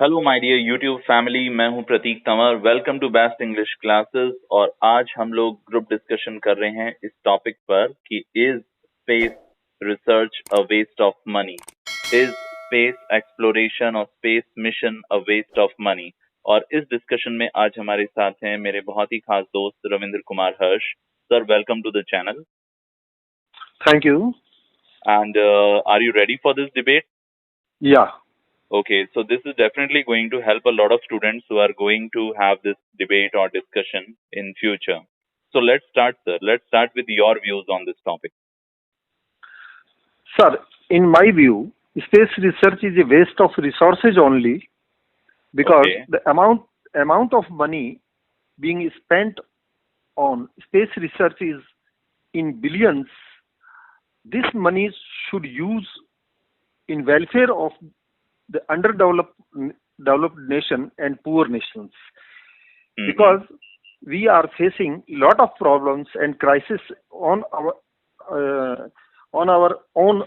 Hello my dear YouTube family, मैं हूं Prateek Tanwar. Welcome to best English classes. और आज हम लोग ग्रुप डिस्कशन कर रहे हैं इस टॉपिक पर कि is space research a waste of money, is space exploration और space mission a waste of money. और इस डिस्कशन में आज हमारे साथ हैं मेरे बहुत ही खास दोस्त Ravindra Kumar Harsh. Sir, welcome to the channel. Thank you. And are you ready for this debate? Yeah. Okay, so this is definitely going to help a lot of students who are going to have this debate or discussion in future. So let's start, sir. Let's start with your views on this topic. Sir, in my view, space research is a waste of resources only because Okay. the amount of money being spent on space research is in billions. This money should use in welfare of the developed nation and poor nations, because we are facing lot of problems and crisis on our own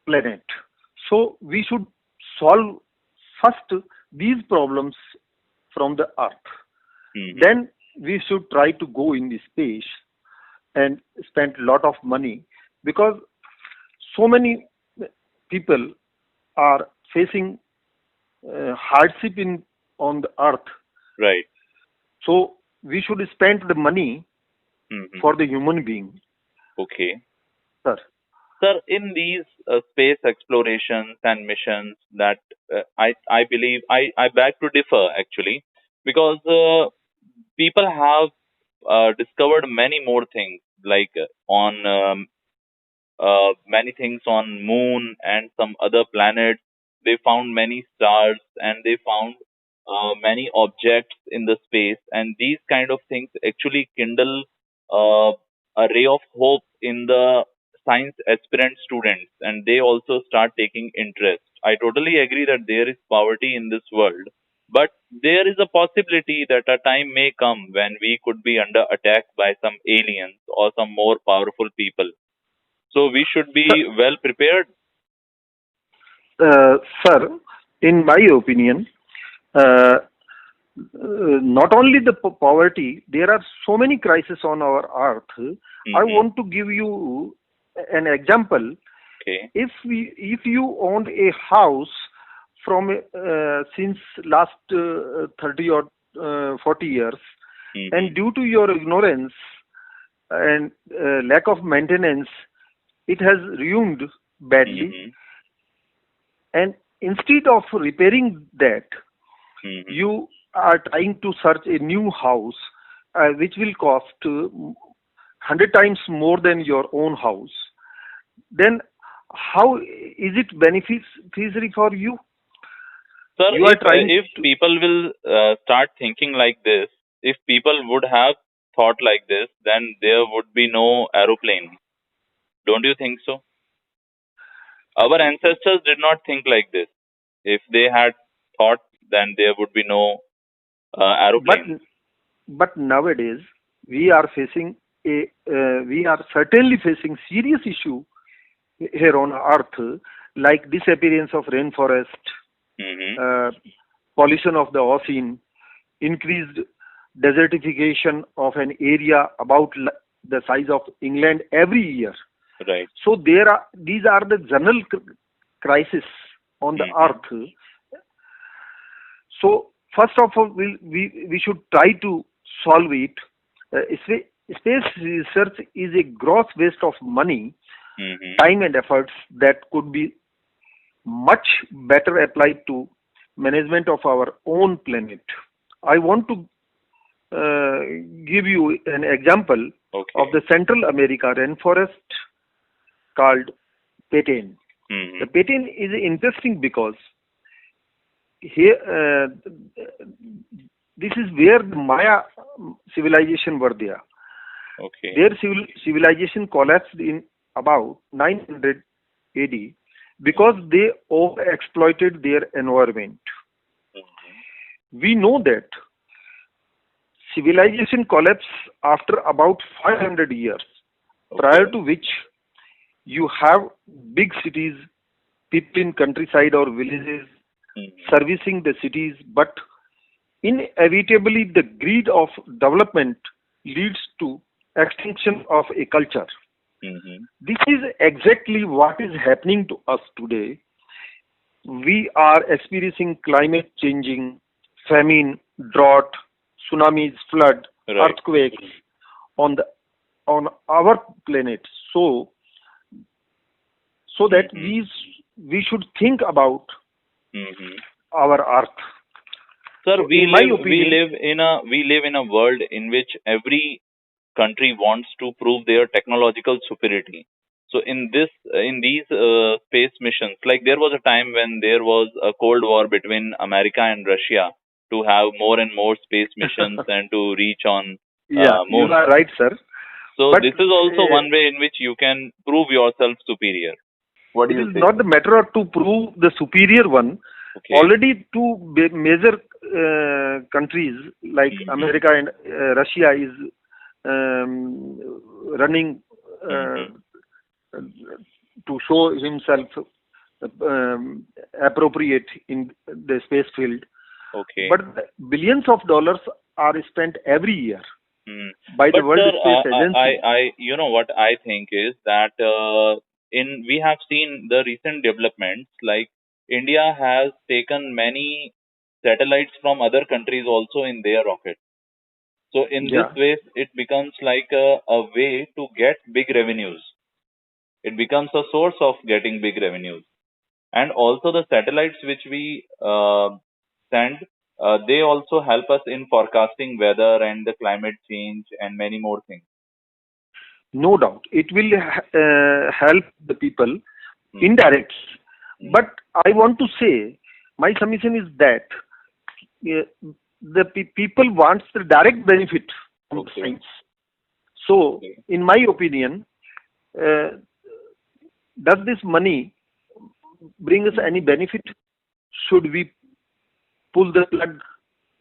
planet. So we should solve first these problems from the earth. Then we should try to go in the space and spend lot of money, because so many people are facing hardship on the earth. Right. So we should spend the money for the human being. Okay. Sir. Sir, in these space explorations and missions that I believe I beg to differ actually, because people have discovered many more things, like on many things on moon and some other planets. They found many stars and they found many objects in the space, and these kind of things actually kindle a ray of hope in the science aspirant students, and they also start taking interest. I totally agree that there is poverty in this world, but there is a possibility that a time may come when we could be under attack by some aliens or some more powerful people. So we should be well prepared. Sir, in my opinion, not only the poverty, there are so many crises on our earth. I want to give you an example. Okay. If you owned a house from since last 30 or 40 years, and due to your ignorance and lack of maintenance, it has ruined badly. And instead of repairing that, you are trying to search a new house, which will cost 100 times more than your own house. Then how is it beneficiary for you? Sir, if people will start thinking like this, if people would have thought like this, then there would be no aeroplane. Don't you think so? Our ancestors did not think like this. If they had thought, then there would be no aeroplane. But nowadays we are certainly facing serious issue here on earth, like disappearance of rainforest, pollution of the ocean, increased desertification of an area about the size of England every year. Right. So these are the general crises on the earth. So first of all, we should try to solve it. Space research is a gross waste of money, time and efforts that could be much better applied to management of our own planet. I want to give you an example of the Central America rainforest called Petain. The Petain is interesting because here this is where the Maya civilization were there. Okay. Their civilization collapsed in about 900 AD because they overexploited their environment. We know that civilization collapsed after about 500 years, prior to which you have big cities, people in countryside or villages servicing the cities, but inevitably the greed of development leads to extinction of a culture. This is exactly what is happening to us today. We are experiencing climate changing, famine, drought, tsunamis, flood, Right. earthquakes on the on our planet. So that we should think about our earth. Sir, So we in my live we opinion, live in a we live in a world in which every country wants to prove their technological superiority. So in these space missions, like there was a time when there was a cold war between America and Russia to have more and more space missions and to reach on yeah, you moon. are right, sir. So But this is also one way in which you can prove yourself superior. What do it you is say? not the matter of to prove the superior one. Okay. Already two major countries like America and Russia is running to show himself appropriate in the space field. Okay. But billions of dollars are spent every year by the But World sir, Space Agency. you know what I think is that we have seen the recent developments, like India has taken many satellites from other countries also in their rockets. So in this Yeah. way, it becomes like a way to get big revenues. It becomes a source of getting big revenues. And also the satellites which we send, they also help us in forecasting weather and the climate change and many more things. No doubt. It will help the people indirectly. But I want to say, my submission is that the people wants the direct benefit from science. So, in my opinion, does this money bring us any benefit? Should we pull the plug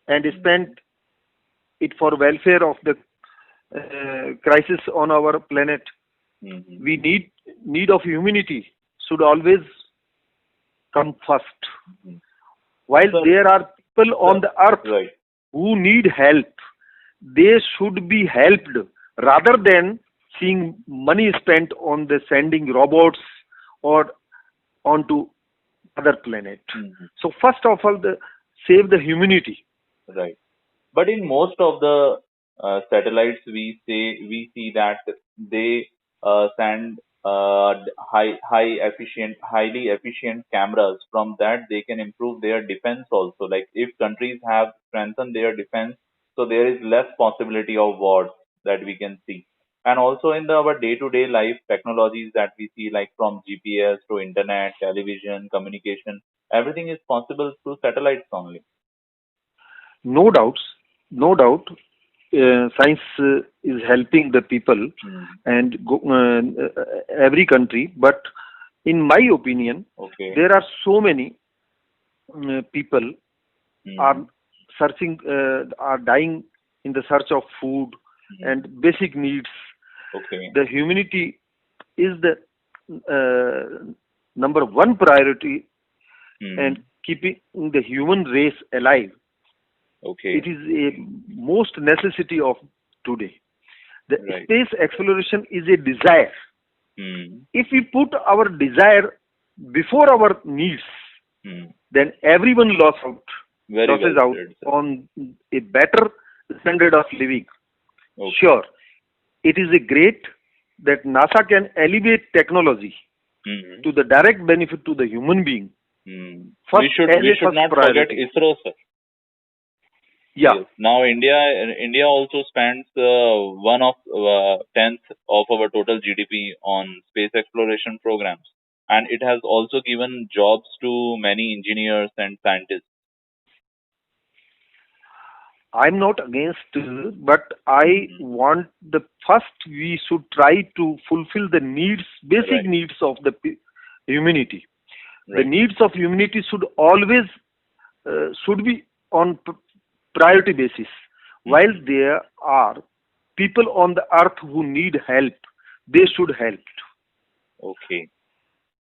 and spend it for welfare of the crisis on our planet? We need of humanity should always come first. While there are people on the earth who need help, they should be helped rather than seeing money spent on the sending robots or onto other planet. So first of all, save the humanity. Right. But in most of the satellites, we see that they send highly efficient cameras. From that, they can improve their defense also. Like if countries have strengthened their defense, so there is less possibility of wars that we can see. And also in our day-to-day life technologies that we see, like from GPS to internet, television, communication, everything is possible through satellites only. No doubts, no doubt. Science is helping the people and every country. But in my opinion, there are so many people are searching, are dying in the search of food and basic needs. The humanity is the number one priority, and keeping the human race alive. It is a most necessity of today. The space exploration is a desire. If we put our desire before our needs, then everyone loses out on a better standard of living. Sure, it is a great that NASA can elevate technology to the direct benefit to the human being. We should not forget ISRO, sir. Yeah. Yes. Now India also spends 1/10 of our total GDP on space exploration programs, and it has also given jobs to many engineers and scientists. I'm not against, but I want the first we should try to fulfill the needs, basic needs of the humanity. The needs of humanity should always should be on priority basis. While there are people on the earth who need help, they should help. Okay.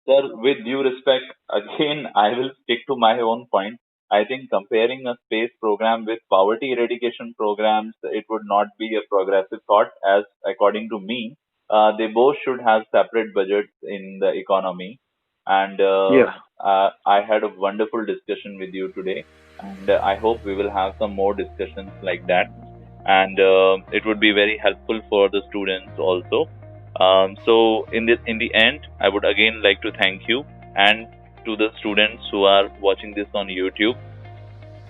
Sir, with due respect, again, I will stick to my own point. I think comparing a space program with poverty eradication programs, it would not be a progressive thought, as according to me, they both should have separate budgets in the economy. And Yeah. I had a wonderful discussion with you today, and I hope we will have some more discussions like that. And it would be very helpful for the students also. So in the end, I would again like to thank you, and to the students who are watching this on YouTube.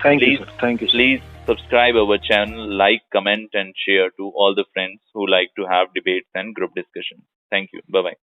Thank you, Please sir. Thank you, sir. please subscribe our channel, like, comment, and share to all the friends who like to have debates and group discussions. Thank you. Bye bye.